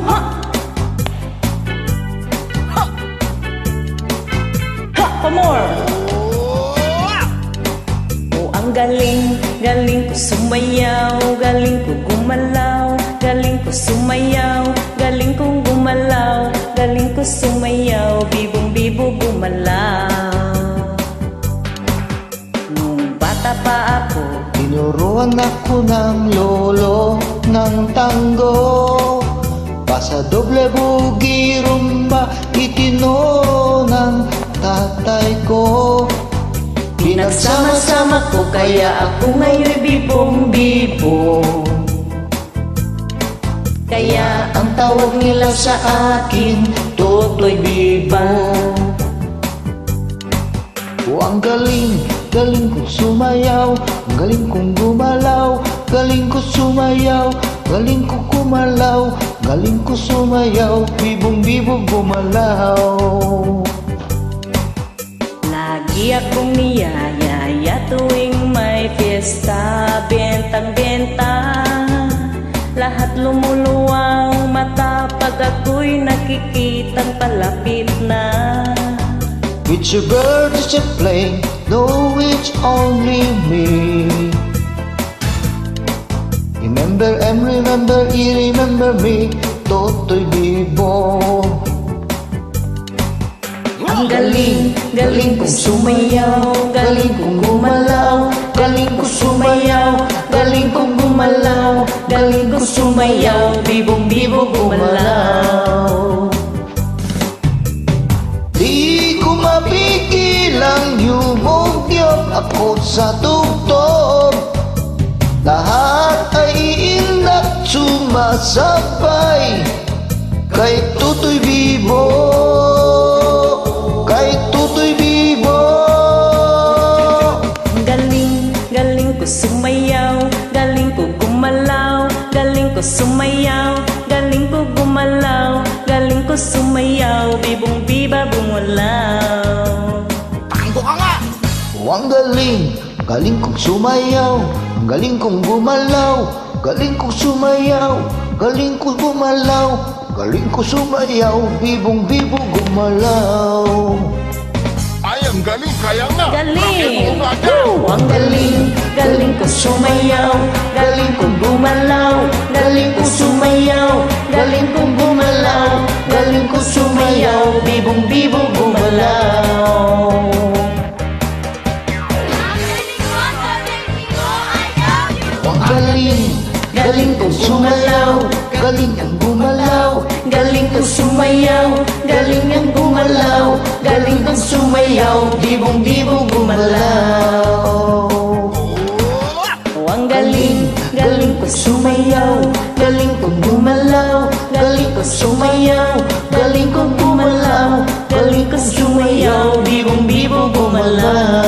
Ha! Ha! Ha! Pa more! Oh, ang galing, galing ko sumayaw, galing ko gumalaw, galing ko sumayaw, galing kong gumalaw, galing ko sumayaw, bibong-bibo gumalaw. Nung bata pa ako, tinuruan ako ng lolo ng tango, pasadoble bugi rumba, itino ng tatay ko. pinagsama-sama ko kaya ako ngayon'y bibong-bibong. Kaya ang tawag nila sa akin, Totoy Bibong. O ang galing, galing kong sumayaw, ang galing kong gumalaw, galing ko sumayaw, galing ko kumalaw, galing ko sumayaw, bibong-bibong gumalaw. Lagi akong niyayaya tuwing may fiesta, bentang-benta. Lahat lumuluwang mata pag ako'y nakikitang palapit na. It's a bird, it's a plane, no, it's only me. Remember and remember, i-remember me, Totoy Bibong. Ang galing, galing kong sumayaw, galing kong gumalaw, galing kong sumayaw, galing kong gumalaw, galing kong sumayaw, bibong-bibo gumalaw. Di ko mapigilang yumugyot ako sa tugtog. Lahat ay iindak sumasabay kay Totoy Bibong, kay Totoy Bibong. Galing, galing ko sumayaw, galing ko gumalaw, galing ko sumayaw, galing ko gumalaw, galing ko sumayaw, bibong-biba bumulaw. Takbo ka nga! O ang galing, galing kong sumayaw, ang galing kong gumalaw, galing kong sumayaw, galing kong gumalaw, galing ko sumayaw, bibong-bibo gumalaw. Ay, ang galing, kaya nga! Galing! Bakit mo nga dyan? Ang galing, galing ko sumayaw, galing ko gumalaw, galing ko sumayaw, galing ko gumalaw, galing ko sumayaw, bibong-bibo gumalaw. Ang galing, galing kong sumalaw, galing kong gumalaw, Galing ko sumayaw, galing ang gumalaw, galing kong sumayaw, bibong-bibo gumalaw. Oh, ang galing, galing ko sumayaw, galing kong gumalaw, galing ko sumayaw, galing kong gumalaw, galing ko sumayaw, bibong-bibo gumalaw.